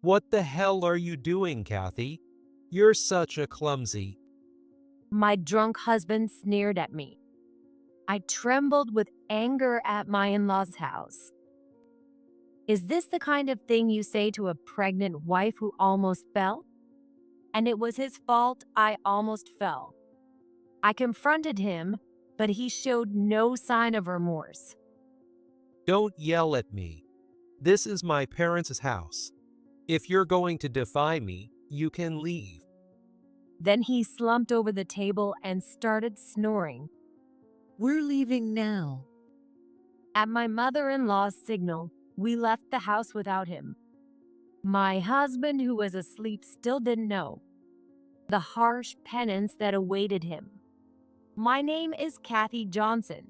What the hell are you doing, Kathy? You're such a clumsy. My drunk husband sneered at me. I trembled with anger at my in-laws' house. Is this the kind of thing you say to a pregnant wife who almost fell? And it was his fault I almost fell. I confronted him, but he showed no sign of remorse. Don't yell at me. This is my parents' house. If you're going to defy me, you can leave. Then he slumped over the table and started snoring. We're leaving now. At my mother-in-law's signal, we left the house without him. My husband, who was asleep, still didn't know the harsh penance that awaited him. My name is Kathy Johnson.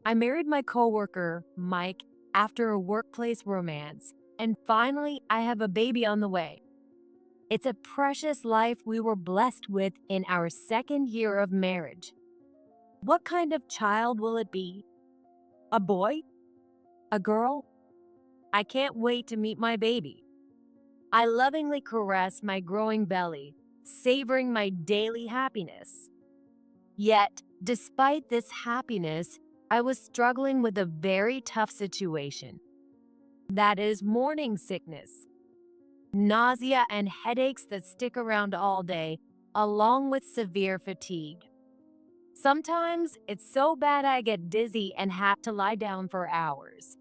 I married my coworker, Mike, after a workplace romance, and finally I have a baby on the way. It's a precious life we were blessed with in our second year of marriage. What kind of child will it be? A boy? A girl? I can't wait to meet my baby. I lovingly caress my growing belly, savoring my daily happiness. Yet, despite this happiness, I was struggling with a very tough situation. That is morning sickness. Nausea and headaches that stick around all day, along with severe fatigue. Sometimes it's so bad I get dizzy and have to lie down for hours.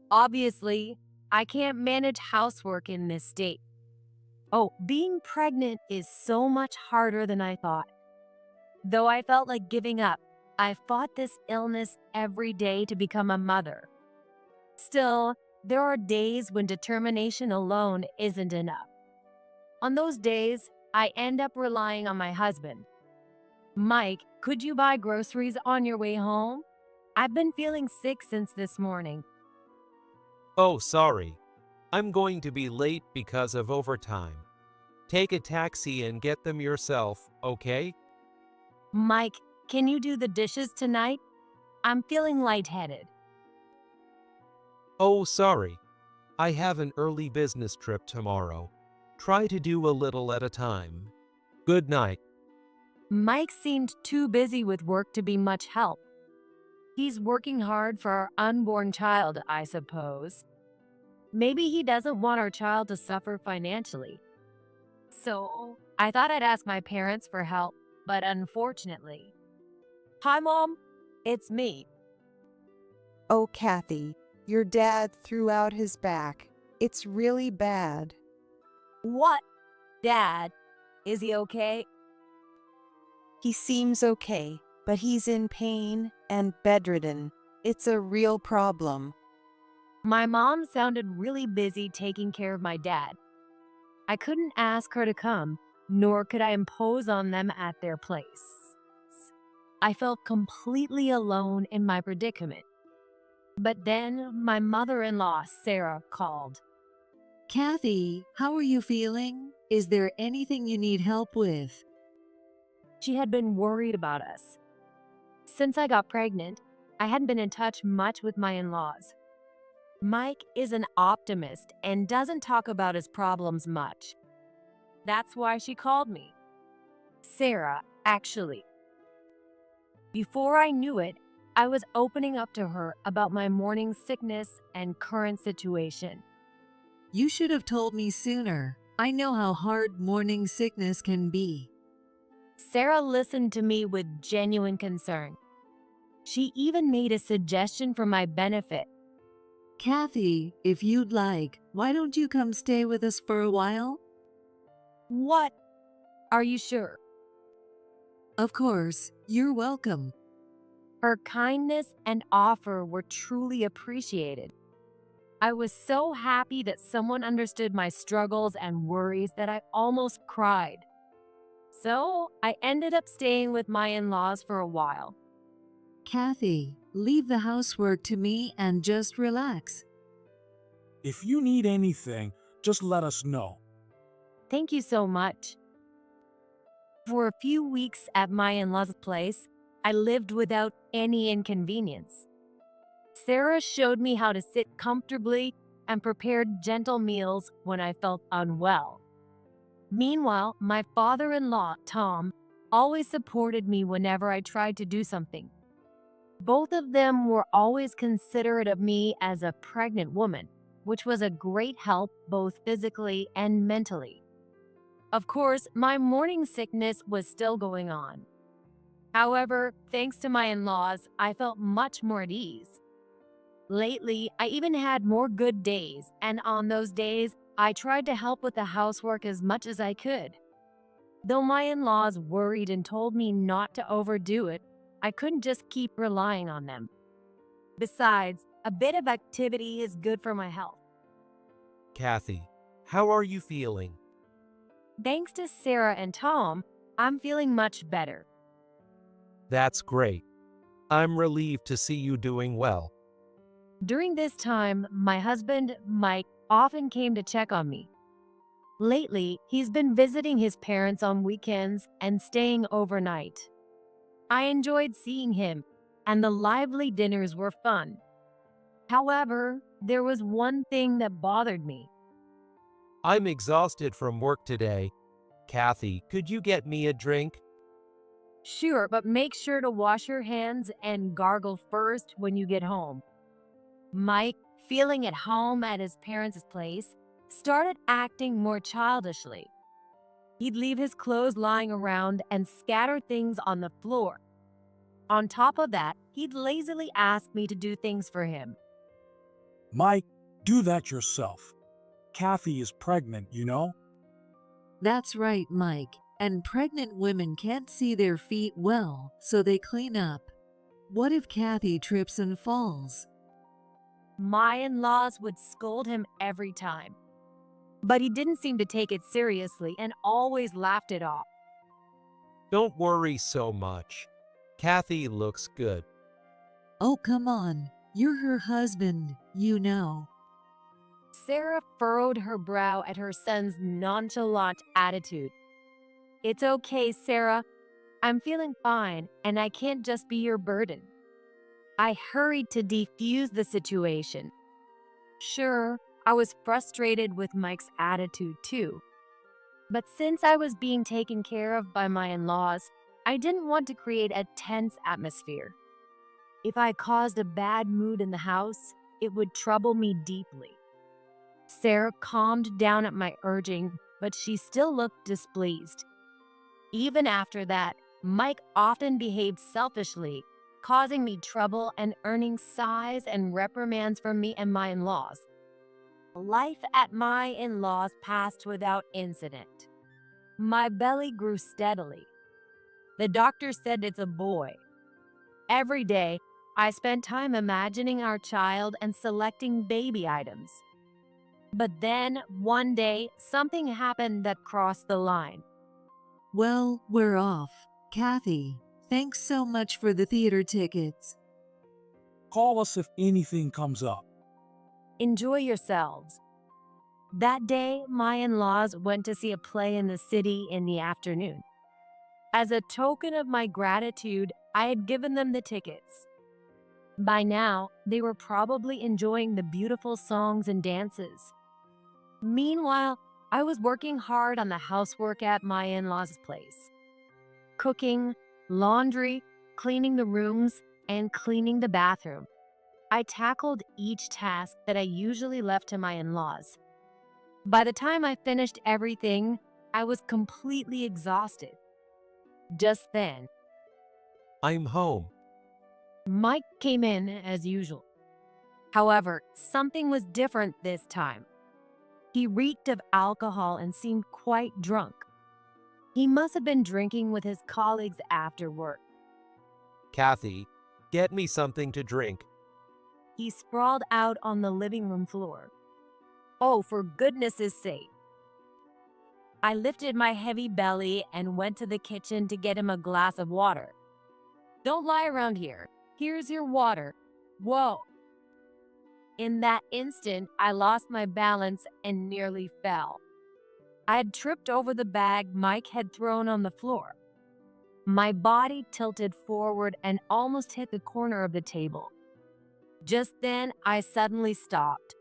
Obviously, I can't manage housework in this state. Oh, being pregnant is so much harder than I thought. Though I felt like giving up, I fought this illness every day to become a mother. Still, there are days when determination alone isn't enough. On those days, I end up relying on my husband. Mike, could you buy groceries on your way home? I've been feeling sick since this morning. Oh, sorry. I'm going to be late because of overtime. Take a taxi and get them yourself, okay? Mike, can you do the dishes tonight? I'm feeling lightheaded. Oh, sorry. I have an early business trip tomorrow. Try to do a little at a time. Good night. Mike seemed too busy with work to be much help. He's working hard for our unborn child, I suppose. Maybe he doesn't want our child to suffer financially. So, I thought I'd ask my parents for help, but unfortunately. Hi, Mom. It's me. Oh, Kathy, your dad threw out his back. It's really bad. What? Dad? Is he okay? He seems okay, but he's in pain and bedridden. It's a real problem. My mom sounded really busy taking care of my dad. I couldn't ask her to come, nor could I impose on them at their place. I felt completely alone in my predicament. But then my mother-in-law, Sarah, called. Kathy, how are you feeling? Is there anything you need help with? She had been worried about us. Since I got pregnant, I hadn't been in touch much with my in-laws. Mike is an optimist and doesn't talk about his problems much. That's why she called me. Sarah, actually. Before I knew it, I was opening up to her about my morning sickness and current situation. You should have told me sooner. I know how hard morning sickness can be. Sarah listened to me with genuine concern. She even made a suggestion for my benefit. Kathy, if you'd like, why don't you come stay with us for a while? What? Are you sure? Of course, you're welcome. Her kindness and offer were truly appreciated. I was so happy that someone understood my struggles and worries that I almost cried. So, I ended up staying with my in-laws for a while. Kathy, leave the housework to me and just relax. If you need anything, just let us know. Thank you so much. For a few weeks at my in-laws' place, I lived without any inconvenience. Sarah showed me how to sit comfortably, and prepared gentle meals when I felt unwell. Meanwhile, my father-in-law, Tom, always supported me whenever I tried to do something. Both of them were always considerate of me as a pregnant woman, which was a great help both physically and mentally. Of course, my morning sickness was still going on. However, thanks to my in-laws, I felt much more at ease. Lately, I even had more good days, and on those days, I tried to help with the housework as much as I could. Though my in-laws worried and told me not to overdo it, I couldn't just keep relying on them. Besides, a bit of activity is good for my health. Kathy, how are you feeling? Thanks to Sarah and Tom, I'm feeling much better. That's great. I'm relieved to see you doing well. During this time, my husband, Mike, often came to check on me. Lately, he's been visiting his parents on weekends and staying overnight. I enjoyed seeing him, and the lively dinners were fun. However, there was one thing that bothered me. I'm exhausted from work today. Kathy, could you get me a drink? Sure, but make sure to wash your hands and gargle first when you get home. Mike, feeling at home at his parents' place, started acting more childishly. He'd leave his clothes lying around and scatter things on the floor. On top of that, he'd lazily ask me to do things for him. Mike, do that yourself. Kathy is pregnant, you know? That's right, Mike. And pregnant women can't see their feet well, so they clean up. What if Kathy trips and falls? My in-laws would scold him every time. But he didn't seem to take it seriously and always laughed it off. Don't worry so much. Kathy looks good. Oh, come on. You're her husband, you know. Sarah furrowed her brow at her son's nonchalant attitude. It's okay, Sarah. I'm feeling fine, and I can't just be your burden. I hurried to defuse the situation. Sure, I was frustrated with Mike's attitude too. But since I was being taken care of by my in-laws, I didn't want to create a tense atmosphere. If I caused a bad mood in the house, it would trouble me deeply. Sarah calmed down at my urging, but she still looked displeased. Even after that, Mike often behaved selfishly, causing me trouble and earning sighs and reprimands from me and my in-laws. Life at my in-laws passed without incident. My belly grew steadily. The doctor said it's a boy. Every day, I spent time imagining our child and selecting baby items. But then, one day, something happened that crossed the line. Well, we're off. Kathy, thanks so much for the theater tickets. Call us if anything comes up. Enjoy yourselves. That day, my in-laws went to see a play in the city in the afternoon. As a token of my gratitude, I had given them the tickets. By now, they were probably enjoying the beautiful songs and dances. Meanwhile, I was working hard on the housework at my in-laws' place. Cooking, laundry, cleaning the rooms, and cleaning the bathroom. I tackled each task that I usually left to my in-laws. By the time I finished everything, I was completely exhausted. Just then, I'm home. Mike came in as usual. However, something was different this time. He reeked of alcohol and seemed quite drunk. He must have been drinking with his colleagues after work. Kathy, get me something to drink. He sprawled out on the living room floor. Oh, for goodness' sake. I lifted my heavy belly and went to the kitchen to get him a glass of water. Don't lie around here. Here's your water. Whoa. In that instant, I lost my balance and nearly fell. I had tripped over the bag Mike had thrown on the floor. My body tilted forward and almost hit the corner of the table. Just then, I suddenly stopped.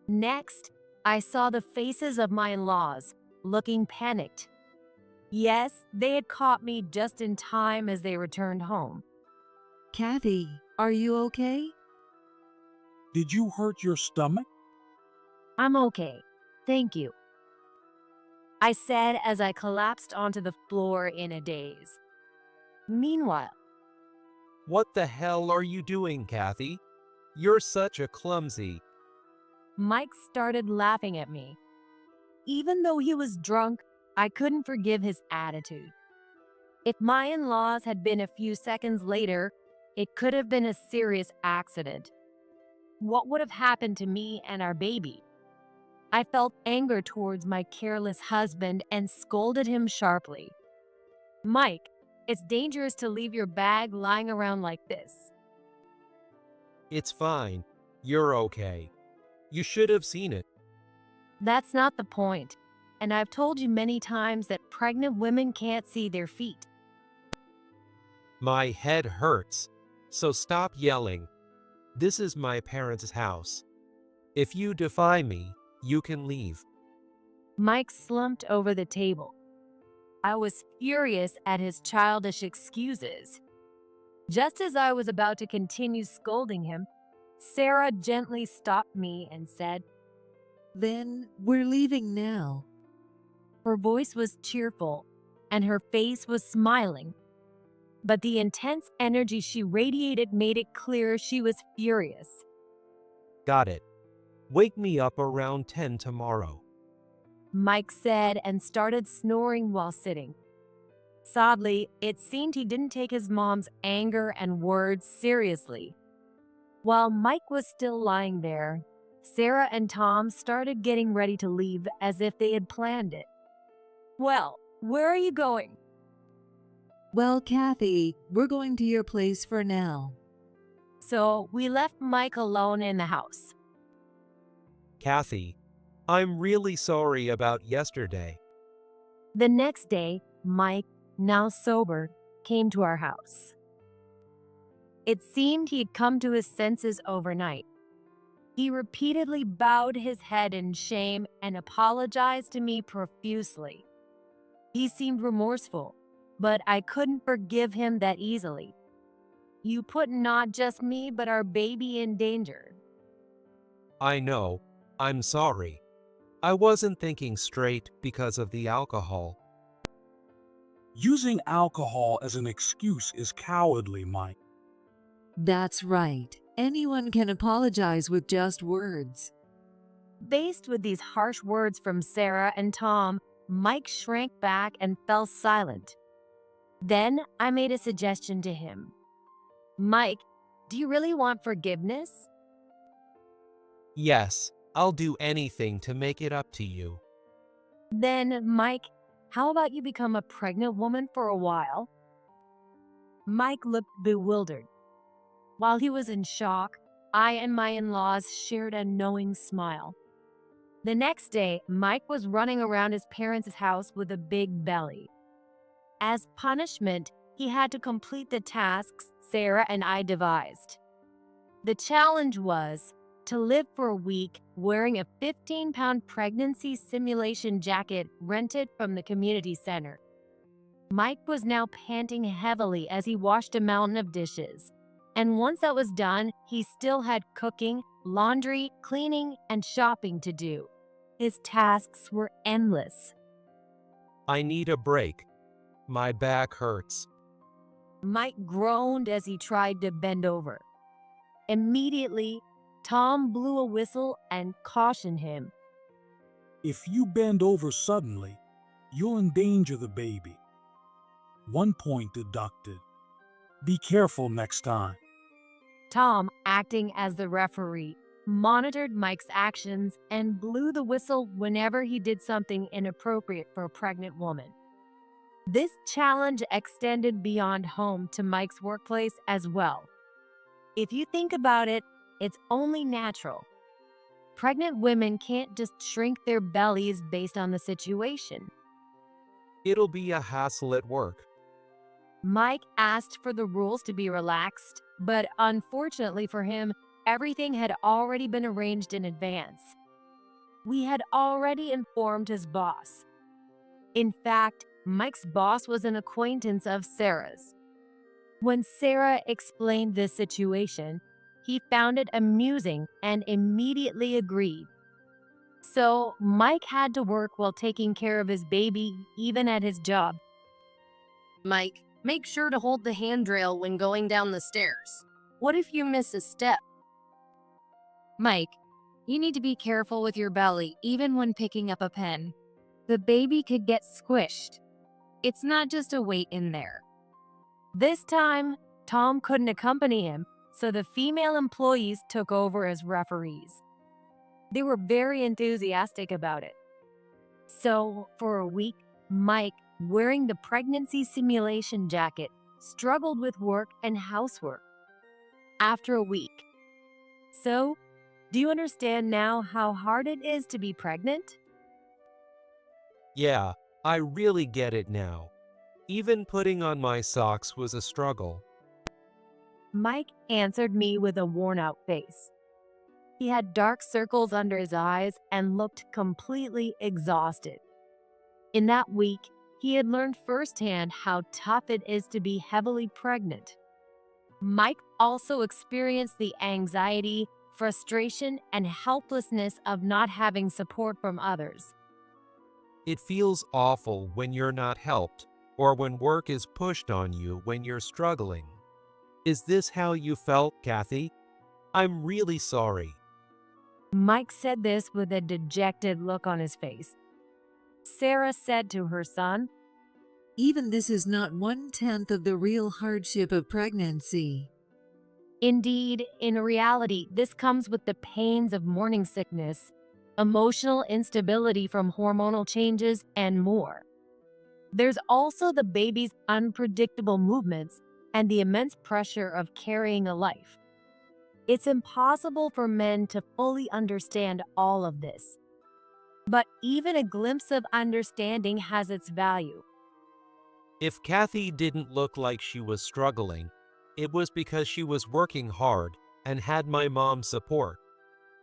Next, I saw the faces of my in-laws, looking panicked. Yes, they had caught me just in time as they returned home. Kathy, are you okay? Did you hurt your stomach? I'm okay, thank you, I said as I collapsed onto the floor in a daze. Meanwhile, What the hell are you doing, Kathy? You're such a clumsy. Mike started laughing at me. Even though he was drunk, I couldn't forgive his attitude. If my in-laws had been a few seconds later, it could have been a serious accident. What would have happened to me and our baby? I felt anger towards my careless husband and scolded him sharply. Mike, it's dangerous to leave your bag lying around like this. It's fine. You're okay. You should have seen it. That's not the point. And I've told you many times that pregnant women can't see their feet. My head hurts. So stop yelling. This is my parents' house. If you defy me, you can leave. Mike slumped over the table. I was furious at his childish excuses. Just as I was about to continue scolding him, Sarah gently stopped me and said, Then we're leaving now. her voice was cheerful and her face was smiling. But the intense energy she radiated made it clear she was furious. Got it. Wake me up around 10 tomorrow. Mike said and started snoring while sitting. Sadly, it seemed he didn't take his mom's anger and words seriously. While Mike was still lying there, Sarah and Tom started getting ready to leave as if they had planned it. Well, where are you going? Well, Kathy, we're going to your place for now. So we left Mike alone in the house. Kathy, I'm really sorry about yesterday. The next day, Mike, now sober, came to our house. It seemed he had come to his senses overnight. He repeatedly bowed his head in shame and apologized to me profusely. He seemed remorseful, but I couldn't forgive him that easily. You put not just me, but our baby in danger. I know. I'm sorry. I wasn't thinking straight because of the alcohol. Using alcohol as an excuse is cowardly, Mike. That's right. Anyone can apologize with just words. Faced with these harsh words from Sarah and Tom, Mike shrank back and fell silent. Then I made a suggestion to him. Mike, do you really want forgiveness? Yes, I'll do anything to make it up to you. Then, Mike, how about you become a pregnant woman for a while? Mike looked bewildered. While he was in shock, I and my in-laws shared a knowing smile. The next day, Mike was running around his parents' house with a big belly. As punishment, he had to complete the tasks Sarah and I devised. The challenge was to live for a week wearing a 15-pound pregnancy simulation jacket rented from the community center. Mike was now panting heavily as he washed a mountain of dishes. And once that was done, he still had cooking, laundry, cleaning, and shopping to do. His tasks were endless. I need a break. My back hurts. Mike groaned as he tried to bend over. Immediately, Tom blew a whistle and cautioned him. If you bend over suddenly, you'll endanger the baby. 1 point deducted. Be careful next time. Tom, acting as the referee, monitored Mike's actions and blew the whistle whenever he did something inappropriate for a pregnant woman. This challenge extended beyond home to Mike's workplace as well. If you think about it, it's only natural. Pregnant women can't just shrink their bellies based on the situation. It'll be a hassle at work. Mike asked for the rules to be relaxed, but unfortunately for him, everything had already been arranged in advance. We had already informed his boss. In fact, Mike's boss was an acquaintance of Sarah's. When Sarah explained this situation, he found it amusing and immediately agreed. So, Mike had to work while taking care of his baby, even at his job. Mike, make sure to hold the handrail when going down the stairs. What if you miss a step? Mike, you need to be careful with your belly even when picking up a pen. The baby could get squished. It's not just a weight in there. This time, Tom couldn't accompany him, so the female employees took over as referees. They were very enthusiastic about it. So, for a week, Mike, wearing the pregnancy simulation jacket, struggled with work and housework. After a week. So, do you understand now how hard it is to be pregnant? Yeah, I really get it now. Even putting on my socks was a struggle. Mike answered me with a worn-out face. He had dark circles under his eyes and looked completely exhausted. In that week, he had learned firsthand how tough it is to be heavily pregnant. Mike also experienced the anxiety, frustration, and helplessness of not having support from others. It feels awful when you're not helped, or when work is pushed on you when you're struggling. Is this how you felt, Kathy? I'm really sorry. Mike said this with a dejected look on his face. Sarah said to her son, Even this is not 1/10 of the real hardship of pregnancy. Indeed, in reality, this comes with the pains of morning sickness, emotional instability from hormonal changes, and more. There's also the baby's unpredictable movements and the immense pressure of carrying a life. It's impossible for men to fully understand all of this. But even a glimpse of understanding has its value. If Kathy didn't look like she was struggling, it was because she was working hard and had my mom's support.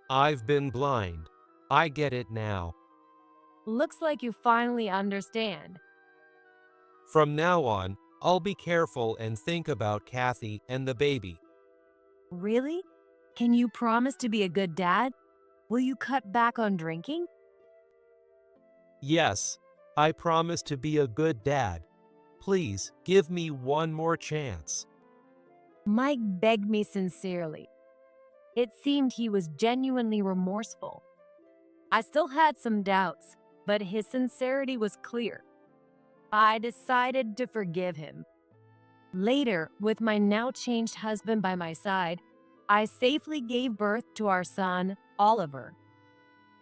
I've been blind. I get it now. Looks like you finally understand. From now on, I'll be careful and think about Kathy and the baby. Really? Can you promise to be a good dad? Will you cut back on drinking? Yes, I promise to be a good dad. Please give me one more chance. Mike begged me sincerely. It seemed he was genuinely remorseful. I still had some doubts, but his sincerity was clear. I decided to forgive him. Later, with my now changed husband by my side, I safely gave birth to our son, Oliver.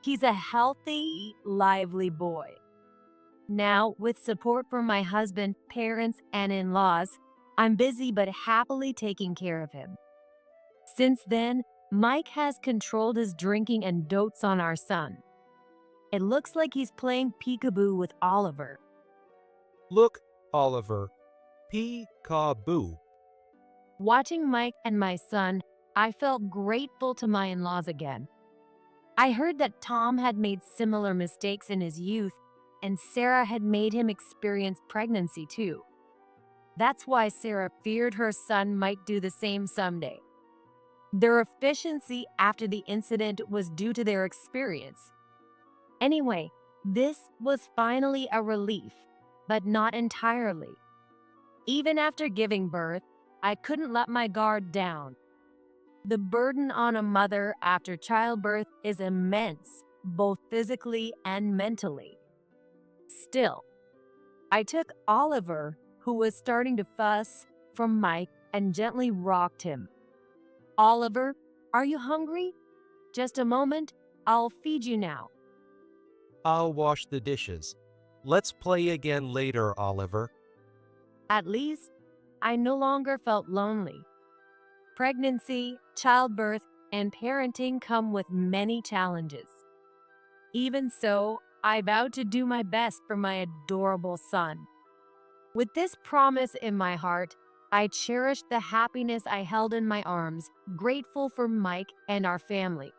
He's a healthy, lively boy. Now, with support from my husband, parents, and in-laws, I'm busy but happily taking care of him. Since then, Mike has controlled his drinking and dotes on our son. It looks like he's playing peekaboo with Oliver. Look, Oliver. Peekaboo. Watching Mike and my son, I felt grateful to my in-laws again. I heard that Tom had made similar mistakes in his youth, and Sarah had made him experience pregnancy too. That's why Sarah feared her son might do the same someday. Their efficiency after the incident was due to their experience. Anyway, this was finally a relief, but not entirely. Even after giving birth, I couldn't let my guard down. The burden on a mother after childbirth is immense, both physically and mentally. Still, I took Oliver, who was starting to fuss, from Mike and gently rocked him. Oliver, are you hungry? Just a moment, I'll feed you now. I'll wash the dishes. Let's play again later, Oliver. At least, I no longer felt lonely. Pregnancy, childbirth, and parenting come with many challenges. Even so, I vowed to do my best for my adorable son. With this promise in my heart, I cherished the happiness I held in my arms, grateful for Mike and our family.